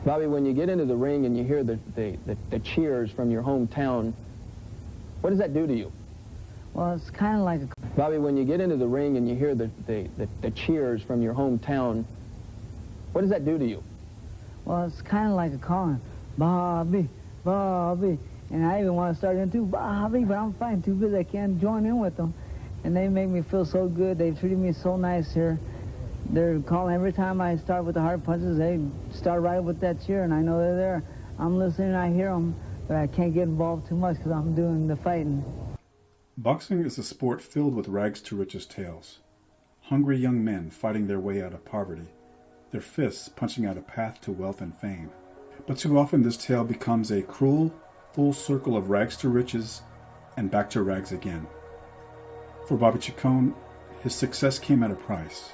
Bobby, when you get into the ring and you hear the cheers from your hometown, what does that do to you? Well, it's kind of like a... Bobby, when you get into the ring and you hear the cheers from your hometown, what does that do to you? Well, it's kind of like a calling, Bobby, Bobby. And I even want to start into Bobby, but I'm fighting too busy. I can't join in with them. And they make me feel so good. They treated me so nice here. They're calling every time I start with the hard punches. They start right with that cheer, and I know they're there. I'm listening, I hear them, but I can't get involved too much because I'm doing the fighting. Boxing is a sport filled with rags to riches tales. Hungry young men fighting their way out of poverty, their fists punching out a path to wealth and fame. But too often this tale becomes a cruel, full circle of rags to riches and back to rags again. For Bobbyju Chaonu, his success came at a price.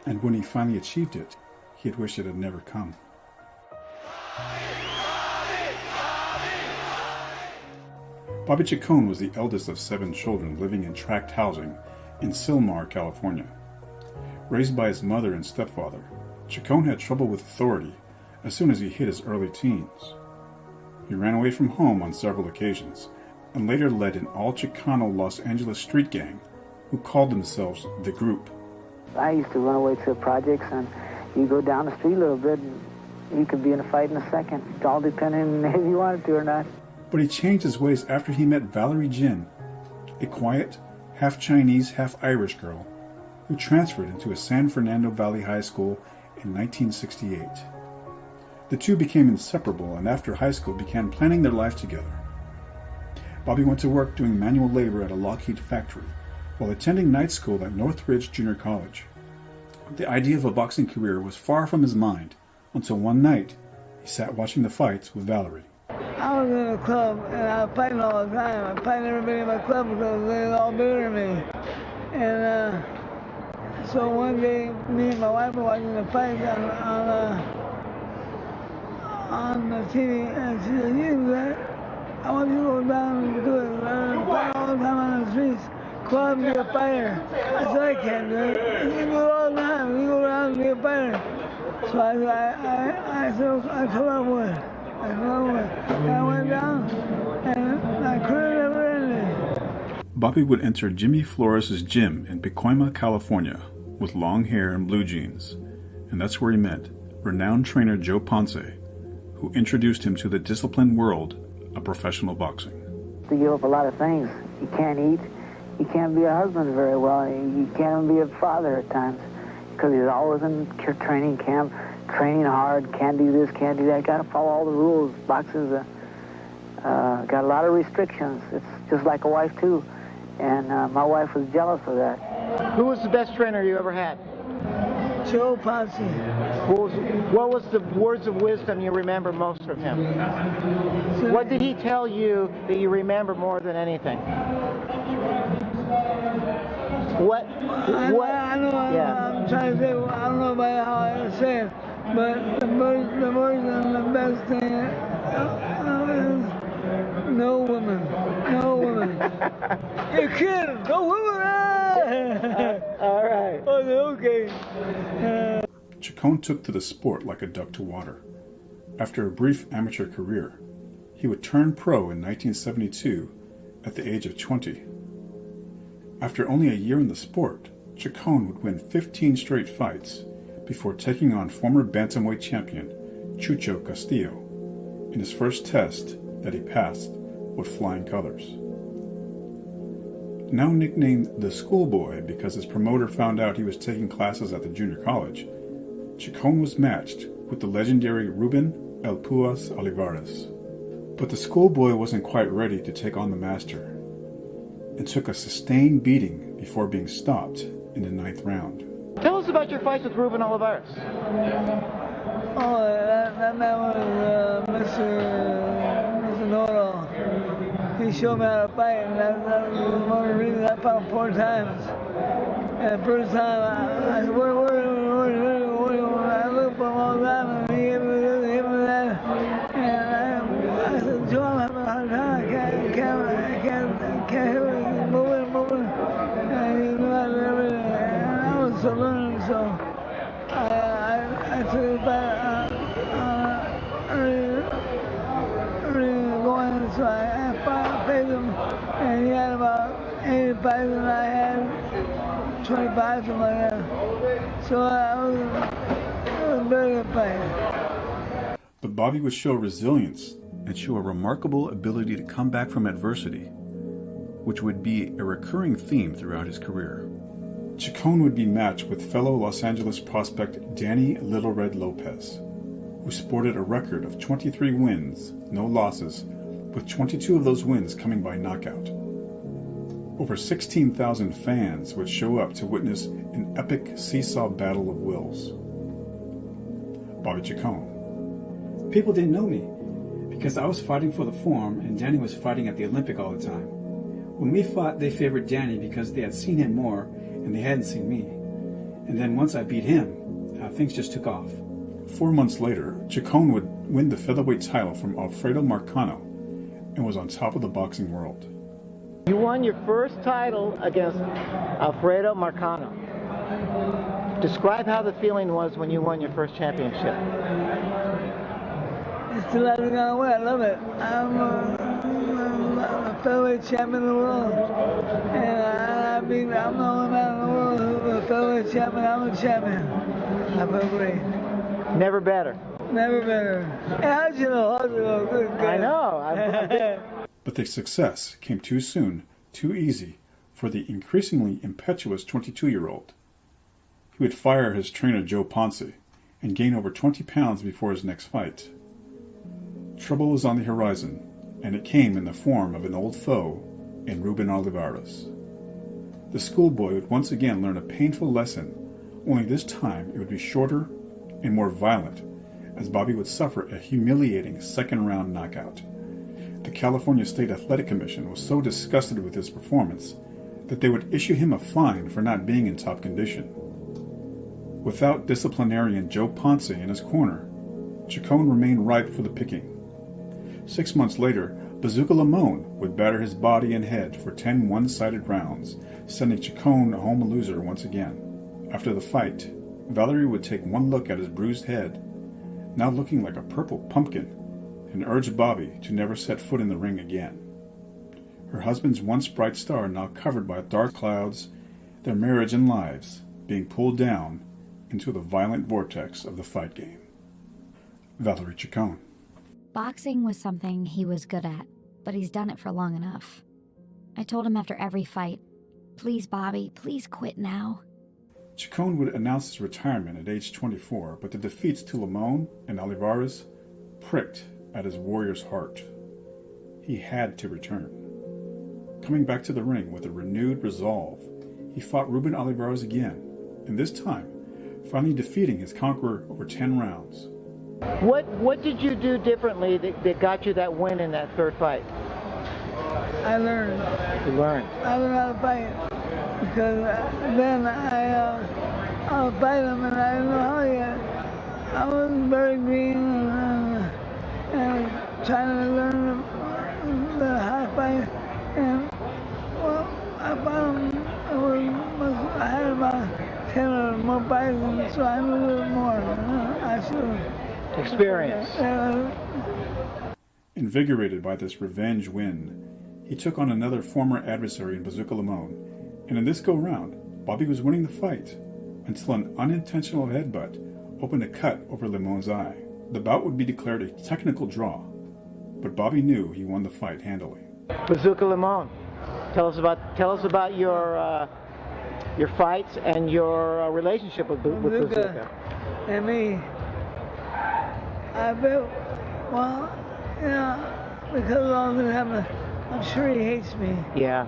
And when he finally achieved it, he'd wish it had never come. Bobbyju Chaonu was the eldest of 7 children living in tract housing in Sylmar, California. Raised by his mother and stepfather, Chaonu had trouble with authority as soon as he hit his early teens. He ran away from home on several occasions and later led an all-Chicano Los Angeles street gang who called themselves The Group. I used to run away to the projects, and you go down the street a little bit, and you could be in a fight in a second. It all depending if you wanted to or not. But he changed his ways after he met Valerie Jin, a quiet, half-Chinese, half-Irish girl who transferred into a San Fernando Valley High School in 1968. The two became inseparable and after high school began planning their life together. Bobby went to work doing manual labor at a Lockheed factory while attending night school at Northridge Junior College. The idea of a boxing career was far from his mind until one night he sat watching the fights with Valerie. I was in a club, and I was fighting all the time. I fighting everybody in my club because they was all bigger than me. And so one day, me and my wife were watching the fight on the TV, and she said, "You, I want you to go down and do it. Fight all the time on the streets. Go out and be a fighter." I said, "I can't do it. You can do it all the time. You go around and be a fighter." So I told her I would. And I went down, and my career never ended. Bobby would enter Jimmy Flores' gym in Pacoima, California, with long hair and blue jeans, and that's where he met renowned trainer Joe Ponce, who introduced him to the disciplined world of professional boxing. To give up a lot of things. You can't eat. You can't be a husband very well. You can't even be a father at times because he's always in training camp, training hard, can't do this, can't do that. Got to follow all the rules. Boxing's got a lot of restrictions. It's just like a wife, too. And my wife was jealous of that. Who was the best trainer you ever had? Joe Ponce. What was the words of wisdom you remember most from him? What did he tell you that you remember more than anything? I know. Yeah. I'm trying to say. I don't know about how I say it, but the words and the best thing is no woman. No woman. You kidding? No woman. All right. Okay. Chaonu took to the sport like a duck to water. After a brief amateur career, he would turn pro in 1972 at the age of 20. After only a year in the sport, Chaonu would win 15 straight fights before taking on former bantamweight champion Chucho Castillo in his first test that he passed with flying colors. Now nicknamed the schoolboy because his promoter found out he was taking classes at the junior college, Chaonu was matched with the legendary Ruben El Puas Olivares. But the schoolboy wasn't quite ready to take on the master and took a sustained beating before being stopped in the 9th round. Tell us about your fights with Ruben Olivares. Oh, that man was Mr. Know-it-all. He showed me how to fight, and that was one of the reasons I fought him 4 times. And the first time, I said, where, I looked for him all the time, and he gave me this, he gave me that. And I said, Joe, I'm having a hard time. I can't hear it. Moving. And he knew how to do everything. And I was still learning, so I took it back fights than I had 25, something like that. So it was a very good fight. But Bobby would show resilience and show a remarkable ability to come back from adversity, which would be a recurring theme throughout his career. Chaonu would be matched with fellow Los Angeles prospect Danny Little Red Lopez, who sported a record of 23 wins, no losses, with 22 of those wins coming by knockout. Over 16,000 fans would show up to witness an epic seesaw battle of wills. Bobbyju Chaonu. People didn't know me because I was fighting for the form and Danny was fighting at the Olympic all the time. When we fought, they favored Danny because they had seen him more and they hadn't seen me. And then once I beat him, things just took off. 4 months later, Chaonu would win the featherweight title from Alfredo Marcano and was on top of the boxing world. You won your first title against Alfredo Marcano. Describe how the feeling was when you won your first championship. It's the last thing I win. I love it. I'm a featherweight champion of the world. And I'm the only man in the world who's a featherweight champion. I'm a champion. I feel great. Never better. Never better. How'd you know? Good guy. I know. But the success came too soon, too easy, for the increasingly impetuous 22-year-old. He would fire his trainer Joe Ponce and gain over 20 pounds before his next fight. Trouble was on the horizon, and it came in the form of an old foe in Ruben Olivares. The schoolboy would once again learn a painful lesson, only this time it would be shorter and more violent, as Bobby would suffer a humiliating second-round knockout. The California State Athletic Commission was so disgusted with his performance that they would issue him a fine for not being in top condition. Without disciplinarian Joe Ponce in his corner, Chaonu remained ripe for the picking. 6 months later, Bazooka Limon would batter his body and head for 10 one-sided rounds, sending Chaonu home a loser once again. After the fight, Valerie would take one look at his bruised head, now looking like a purple pumpkin, and urged Bobby to never set foot in the ring again. Her husband's once bright star now covered by dark clouds, their marriage and lives being pulled down into the violent vortex of the fight game. Valerie Chaonu. Boxing was something he was good at, but he's done it for long enough. I told him after every fight, "Please, Bobby, please quit now." Chaonu would announce his retirement at age 24, but the defeats to Limon and Olivares pricked at his warrior's heart. He had to return. Coming back to the ring with a renewed resolve, he fought Ruben Olivares again, and this time, finally defeating his conqueror over 10 rounds. What did you do differently that got you that win in that third fight? I learned. You learned. I learned how to fight because then I would fight him and I didn't know how yet. I was very green and trying to learn how to fight. And well, I fought him. I had about 10 or more fights, and so I knew a little more. I should have. Experience. Invigorated by this revenge win, he took on another former adversary in Bazooka Limon, and in this go-round, Bobby was winning the fight until an unintentional headbutt opened a cut over Limon's eye. The bout would be declared a technical draw, but Bobby knew he won the fight handily. Bazooka Limon. Tell us about your fights and your relationship with Bazooka. And me. I feel, well, you know, because of all this happened, I'm sure he hates me. Yeah.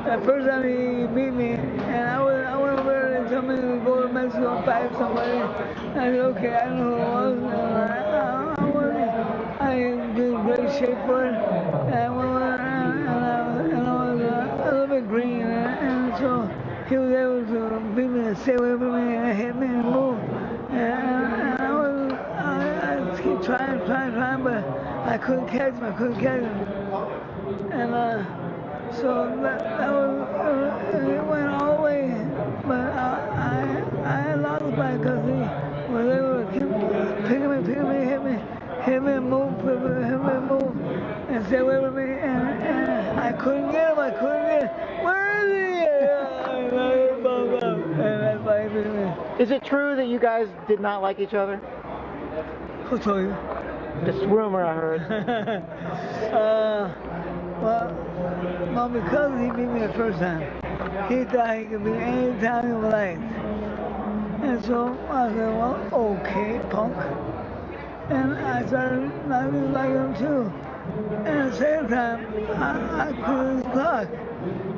The first time he beat me, and I went over there and told me to go to Mexico and fight somebody. I said, okay, I know who it was. And I was in great shape for it. And I went over there and I was a little bit green. And so he was able to beat me and stay away from me and hit me and move. And I keep trying, but I couldn't catch him. And so that was, it went all the way, but I lost the fight because he was able to keep picking me, hit me, and move, and stay away from me, and I couldn't get him. I couldn't get him. Where is he? And that's why he beat me. Is it true that you guys did not like each other? Who told you? This rumor I heard. Well, because he beat me the first time, he thought he could beat me any time he liked. And so I said, well, okay, punk. And I started not even liking him too. And at the same time, I quit his clock.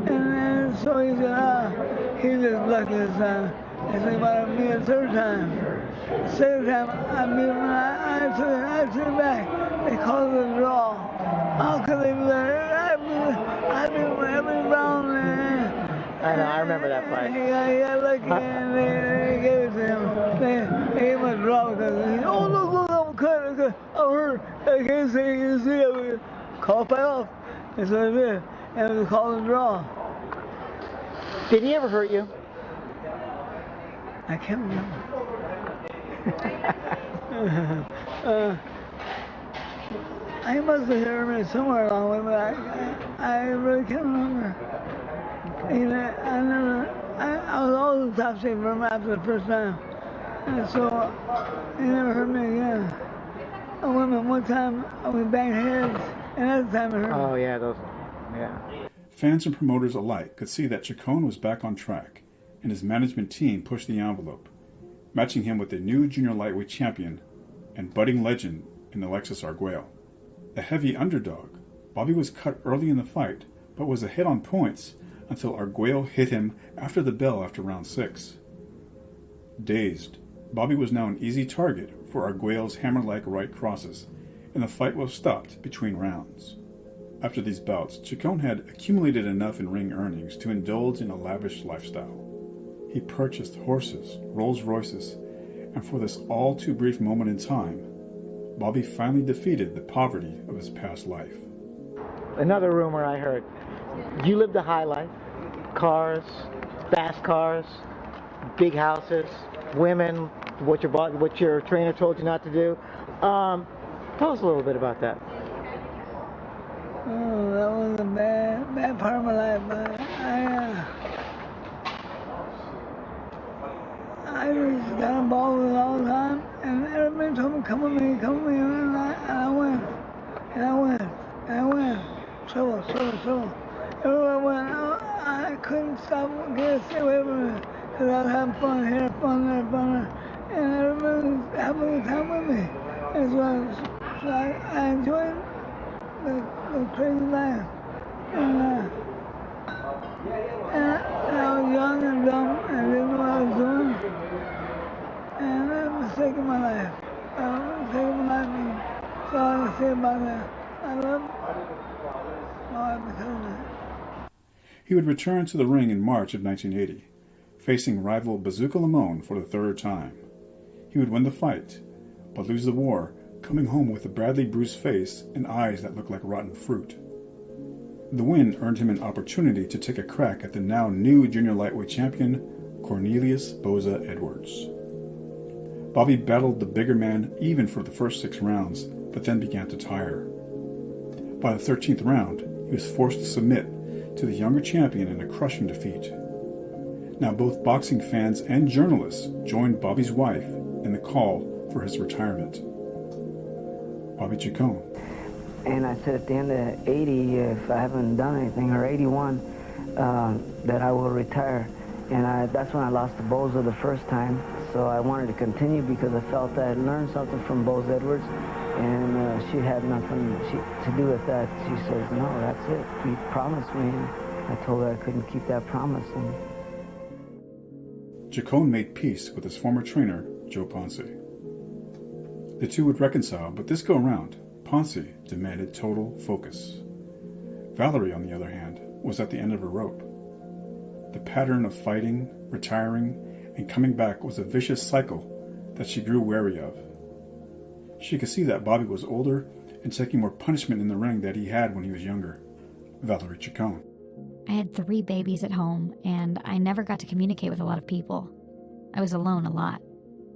And so he said, he just lucky this time. He said, about me a third time. Second time, I beat him, and I took it back. They called it a draw. How could they do that? I beat him every round, man. I know, I remember that fight. He got lucky, and they gave it to him. They gave him a draw because he said, oh, look, I'm cut. I'm hurt. I can't see it. Call it off. And so he did. And it was called a draw. Did he ever hurt you? I can't remember. I must have heard me somewhere along the way, but I really can't remember. I was always in top shape from after the first time. And so he never hurt me again. I went one time, we banged heads, and that time it hurt me. Oh, yeah, yeah. Fans and promoters alike could see that Chaonu was back on track, and his management team pushed the envelope, matching him with the new junior lightweight champion and budding legend in Alexis Arguello. A heavy underdog, Bobby was cut early in the fight, but was ahead on points until Arguello hit him after the bell after round 6. Dazed, Bobby was now an easy target for Arguello's hammer-like right crosses, and the fight was stopped between rounds. After these bouts, Chaonu had accumulated enough in ring earnings to indulge in a lavish lifestyle. He purchased horses, Rolls Royces, and for this all too brief moment in time, Bobby finally defeated the poverty of his past life. Another rumor I heard. You lived a high life. Cars, fast cars, big houses, women, what your trainer told you not to do. Tell us a little bit about that. Oh, that was a bad part of my life, but I just got involved with it all the time, and everybody told me, come with me, and I went. Trouble. Everywhere I went, I couldn't stop, stay away from it, because I was having fun here, fun there, and everybody was having a good time with me. And so I enjoyed the crazy life. And I was young and dumb and didn't know what I was doing. And I was mistaken my life. And so all I can say about that. I love my wife because of that. He would return to the ring in March of 1980, facing rival Bazooka Limon for the third time. He would win the fight, but lose the war, coming home with a badly bruised face and eyes that looked like rotten fruit. The win earned him an opportunity to take a crack at the now new junior lightweight champion, Cornelius Boza Edwards. Bobby battled the bigger man even for the first 6 rounds, but then began to tire. By the 13th round, he was forced to submit to the younger champion in a crushing defeat. Now both boxing fans and journalists joined Bobby's wife in the call for his retirement. Bobbyju Chaonu. And I said at the end of 80, if I haven't done anything, or 81, that I will retire. And that's when I lost to Boza the first time. So I wanted to continue because I felt I had learned something from Boza Edwards. And she had nothing to do with that. She says, no, that's it. You promised me. And I told her I couldn't keep that promise. And Chaonu made peace with his former trainer, Joe Ponce. The two would reconcile, but this go-around, Ponce demanded total focus. Valerie, on the other hand, was at the end of her rope. The pattern of fighting, retiring, and coming back was a vicious cycle that she grew wary of. She could see that Bobby was older and taking more punishment in the ring than he had when he was younger. Valerie Chaonu. I had 3 babies at home, and I never got to communicate with a lot of people. I was alone a lot.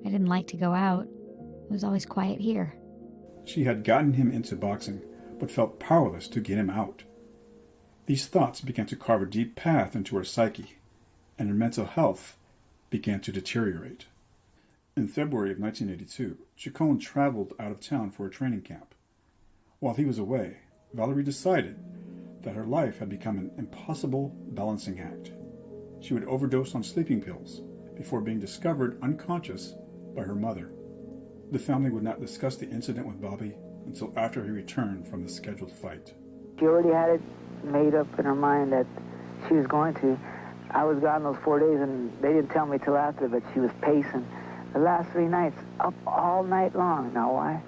I didn't like to go out. It was always quiet here. She had gotten him into boxing, but felt powerless to get him out. These thoughts began to carve a deep path into her psyche, and her mental health began to deteriorate. In February of 1982, Chaonu traveled out of town for a training camp. While he was away, Valerie decided that her life had become an impossible balancing act. She would overdose on sleeping pills before being discovered unconscious by her mother. The family would not discuss the incident with Bobby until after he returned from the scheduled fight. She already had it made up in her mind that she was going to. I was gone those 4 days, and they didn't tell me till after, but she was pacing. The last 3 nights, up all night long. Now, why?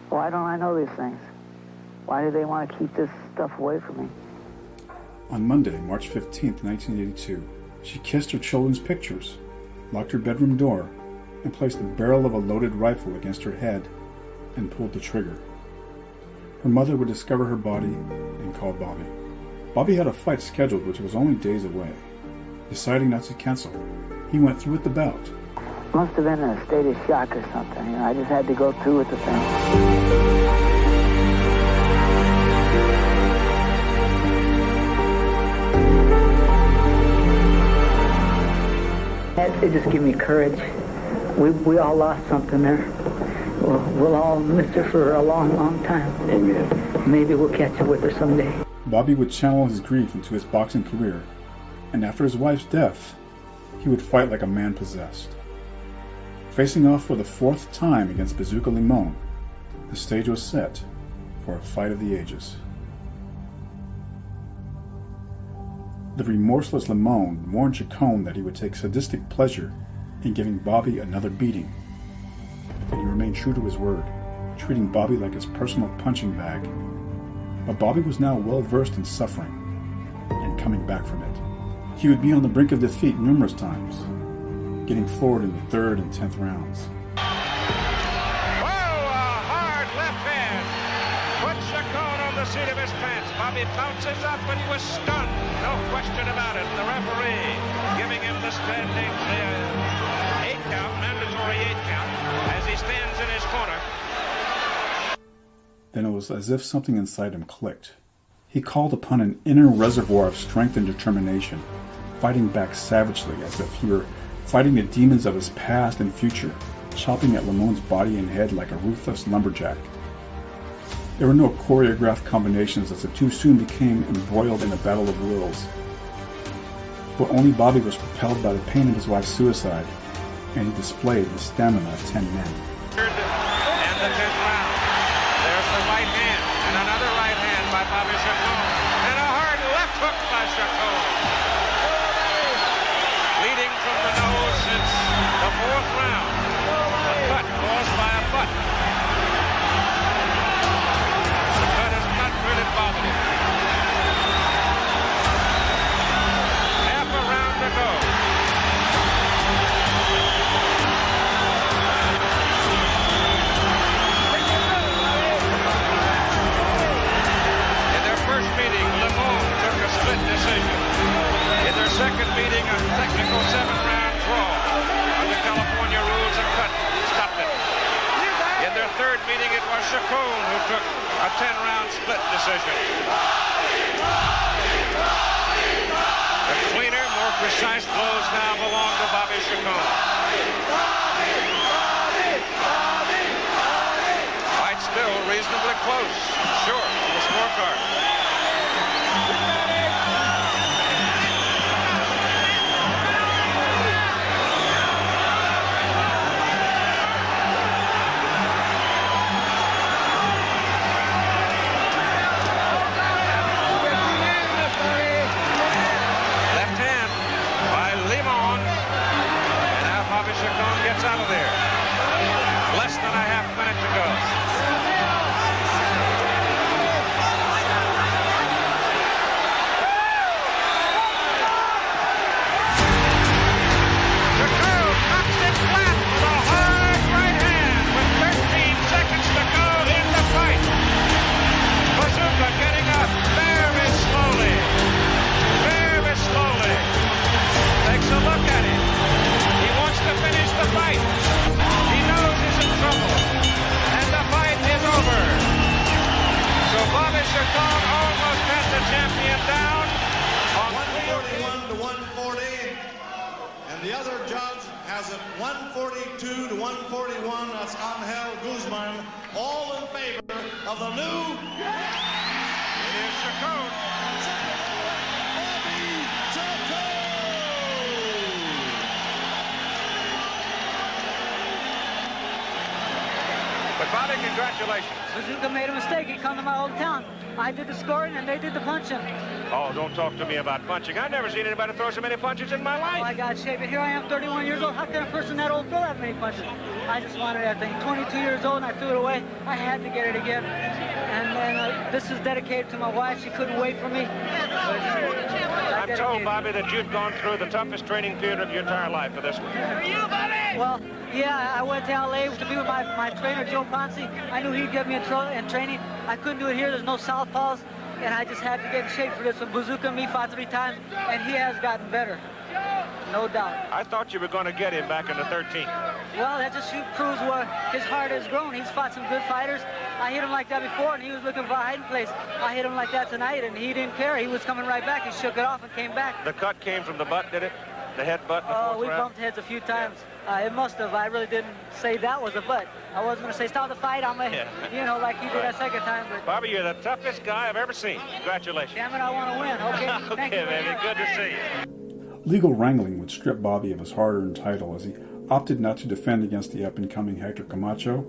Why don't I know these things? Why do they want to keep this stuff away from me? On Monday, March 15, 1982, she kissed her children's pictures, locked her bedroom door, and placed the barrel of a loaded rifle against her head and pulled the trigger. Her mother would discover her body and call Bobby. Bobby had a fight scheduled which was only days away. Deciding not to cancel, he went through with the bout. Must have been a state of shock or something. You know, I just had to go through with the thing. It just gave me courage. We all lost something there. We'll all miss her for a long, long time. Amen. Maybe we'll catch up with her someday. Bobby would channel his grief into his boxing career, and after his wife's death, he would fight like a man possessed. Facing off for the 4th time against Bazooka Limon, the stage was set for a fight of the ages. The remorseless Limon warned Chaonu that he would take sadistic pleasure in giving Bobby another beating, and he remained true to his word, treating Bobby like his personal punching bag. But Bobby was now well versed in suffering and coming back from it. He would be on the brink of defeat numerous times, getting floored in the 3rd and 10th rounds. Oh, a hard left hand. Puts Chaonu on the seat of his pants. Bobby bounces up, but he was stunned. No question about it. The referee giving him the standing 8 count, mandatory 8 count, as he stands in his corner. Then it was as if something inside him clicked. He called upon an inner reservoir of strength and determination, fighting back savagely as if he were fighting the demons of his past and future, chopping at Limon's body and head like a ruthless lumberjack. There were no choreographed combinations as the two soon became embroiled in a battle of wills. But only Bobby was propelled by the pain of his wife's suicide, and he displayed the stamina of 10 men. And the 10th round. There's the right hand, and another right hand by Bobby Chaonu, and a hard left hook by Chaonu. Leading from the nose since the 4th round. A cut caused by a butt. The cut has not really bothered him. Half a round to go. In their first meeting, Limon took a split decision. In their second meeting, a technical 7-round draw. Under California rules, a cut stopped it. In their third meeting, it was Chaonu who took a 10-round split decision. The cleaner, more precise blows now belong to Bobby Chaonu. Fight still reasonably close, sure, on the scorecard. Chaonu gets out of there. Less than a half minute to go. has it 142 to 141. That's Angel Guzman. All in favor of the new. It is Chaonu. Bobby Chaonu. But Bobby, congratulations. Bazooka made a mistake. He come to my old town. I did the scoring and they did the punching. Oh, don't talk to me about punching. I've never seen anybody throw so many punches in my Oh, life. I got shape. And here I am, 31 years old. How can a person that old throw that many punches? I just wanted that thing. 22 years old and I threw it away. I had to get it again. And then this is dedicated to my wife. She couldn't wait for me. I'm told, Bobby, that you've gone through the toughest training period of your entire life for this one. For you, Bobby! Well, yeah, I went to LA to be with my trainer, Joe Ponce. I knew he'd get me in training. I couldn't do it here. There's no southpaws. And I just had to get in shape for this one. Bazooka and me fought 3 times, and he has gotten better. No doubt. I thought you were going to get him back in the 13th. Well, that just proves what his heart has grown. He's fought some good fighters. I hit him like that before, and he was looking for a hiding place. I hit him like that tonight, and he didn't care. He was coming right back. He shook it off and came back. The cut came from the butt, did it? The head butt in the Oh, fourth we round? bumped heads a few times. It must have. I really didn't say that was a butt. I wasn't going to say stop the fight. I'm you know, like he did that second time. But Bobby, you're the toughest guy I've ever seen. Congratulations. damn it, I want to win. Okay. Thank you very baby. much. Good to see you. Legal wrangling would strip Bobby of his hard-earned title as he opted not to defend against the up-and-coming Hector Camacho.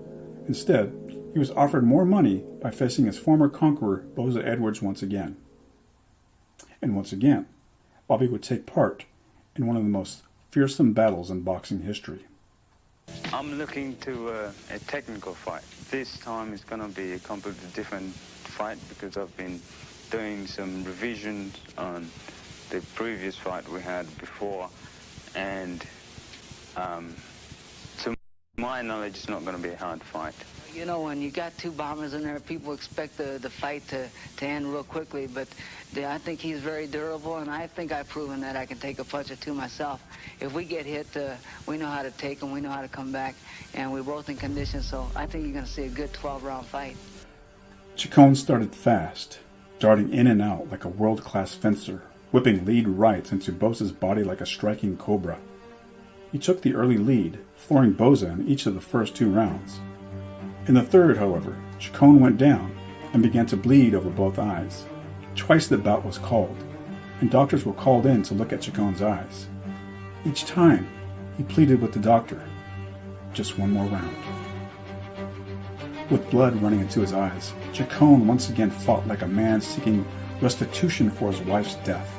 Instead, he was offered more money by facing his former conqueror, Boza Edwards, once again. And once again, Bobby would take part in one of the most fearsome battles in boxing history. I'm looking to a technical fight. This time it's going to be a completely different fight because I've been doing some revisions on the previous fight we had before, and to my knowledge it's not going to be a hard fight. You know, when you got 2 bombers in there, people expect the fight to end real quickly, but I think he's very durable, and I think I've proven that I can take a punch or 2 myself. If we get hit, we know how to take them, we know how to come back, and we're both in condition, so I think you're going to see a good 12-round fight. Chaonu started fast, darting in and out like a world-class fencer, whipping lead rights into Boza's body like a striking cobra. He took the early lead, flooring Boza in each of the first 2 rounds. In the third, however, Chaonu went down and began to bleed over both eyes. Twice the bout was called, and doctors were called in to look at Chaonu's eyes. Each time, he pleaded with the doctor, just one more round. With blood running into his eyes, Chaonu once again fought like a man seeking restitution for his wife's death.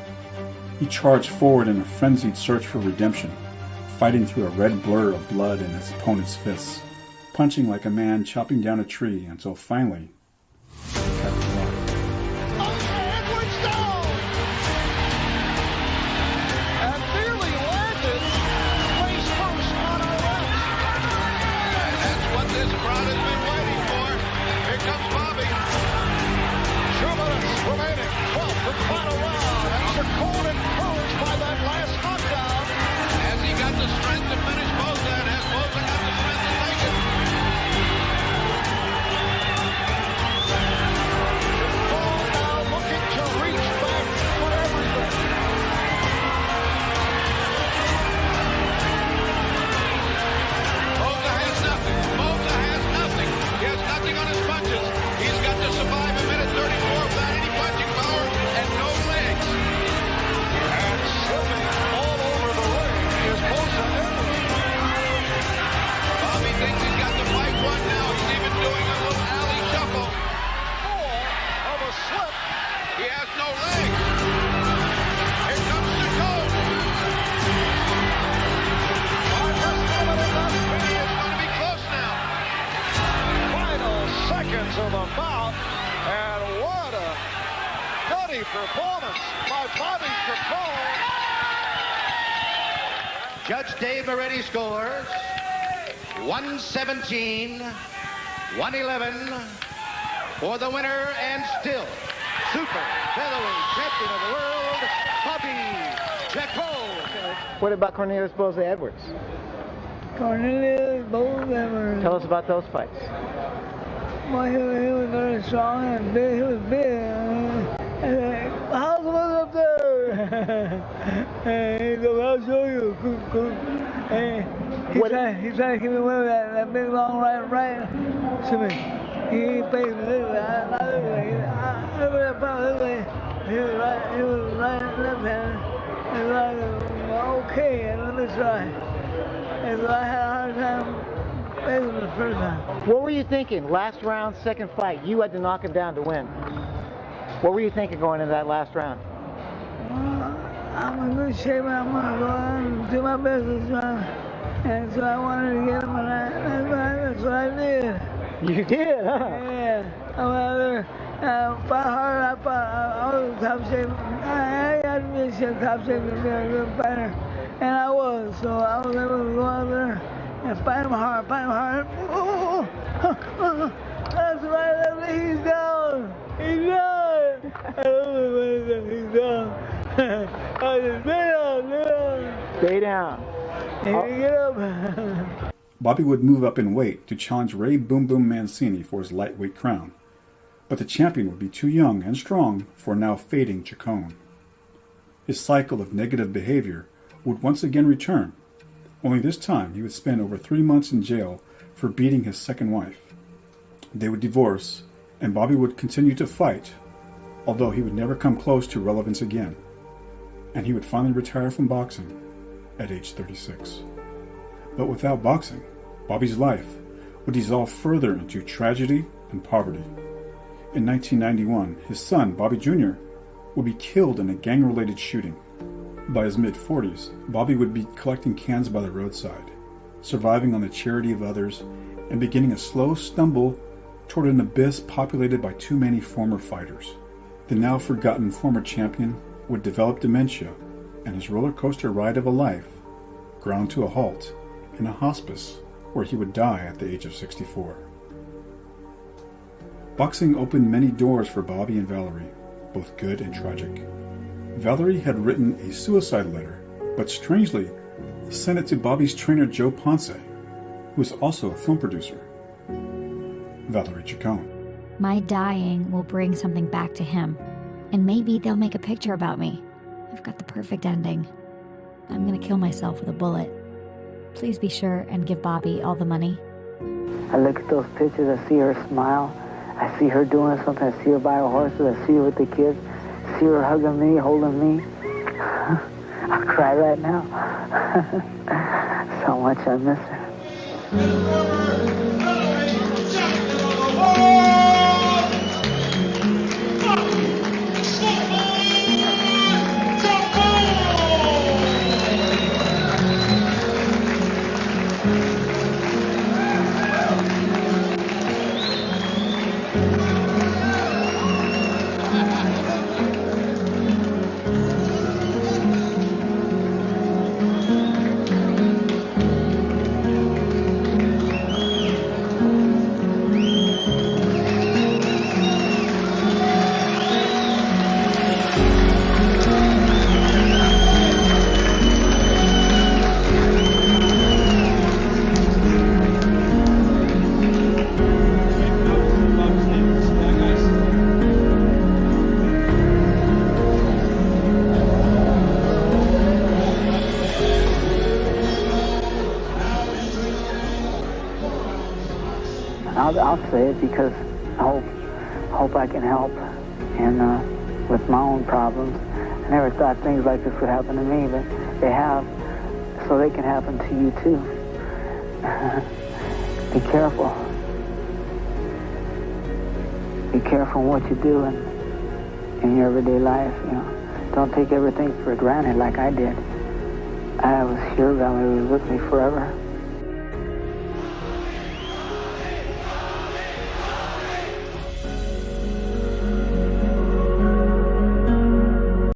He charged forward in a frenzied search for redemption, fighting through a red blur of blood in his opponent's fists, punching like a man chopping down a tree until finally he had to drop. Edwards down! And nearly landed face first on our left. And that's what this crowd has been waiting for. Here comes Bobby. 2 minutes remaining. 12th and final round. And Chaonu encouraged by that last knockdown. Has he got the strength to finish Boza? And has Boza got the strength to take it? Of the bout, and what a nutty performance by Bobby Chaonu. Judge Dave Moretti scores 117, 111 for the winner and still super featherweight champion of the world, Bobby Chaonu. What about Cornelius Boza Edwards? Cornelius Boza Edwards. Tell us about those fights. Well, he was very strong and big. He was big. How's was up there? Hey, I'll show you. He tried to keep me with that big long right to me. He faced me this way. I looked at him. I looked at him this way. He was right left-handed. And so I said, okay, and let me try. And so I had a hard time facing him the first time. What were you thinking? Last round, second fight. You had to knock him down to win. What were you thinking going into that last round? I'm in good shape and I'm going to go out and do my best this round. And so I wanted to get him, and that's what I did. You did, huh? Yeah. I went out there, fought hard. I was in top shape. I had to be in top shape to be a good fighter. And I was, so I was able to go out there and fight him hard. Oh, that's right, he's down. He's down. I don't know he's down. I said, stay down. Get up. Bobby would move up in weight to challenge Ray Boom Boom Mancini for his lightweight crown, but the champion would be too young and strong for now fading Chaonu. His cycle of negative behavior would once again return, only this time he would spend over 3 months in jail for beating his second wife. They would divorce, and Bobby would continue to fight, although he would never come close to relevance again, and he would finally retire from boxing at age 36. But without boxing, Bobby's life would dissolve further into tragedy and poverty. In 1991, his son, Bobby Jr., would be killed in a gang-related shooting. By his mid-40s, Bobby would be collecting cans by the roadside, surviving on the charity of others, and beginning a slow stumble toward an abyss populated by too many former fighters. The now forgotten former champion would develop dementia, and his roller coaster ride of a life ground to a halt in a hospice where he would die at the age of 64. Boxing opened many doors for Bobby and Valerie, both good and tragic. Valerie had written a suicide letter, but strangely sent it to Bobby's trainer Joe Ponce, who is also a film producer. Valerie Chaonu. My dying will bring something back to him, and maybe they'll make a picture about me. I've got the perfect ending. I'm gonna kill myself with a bullet. Please be sure and give Bobby all the money. I look at those pictures, I see her smile. I see her doing something. I see her by her horses. I see her with the kids. I see her hugging me, holding me. I'll cry right now. So much I miss her. I'll say it because I hope I can help, and with my own problems. I never thought things like this would happen to me, but they have, so they can happen to you too. Be careful. Be careful in what you do in your everyday life. You know, don't take everything for granted like I did. I was sure Valerie was with me forever.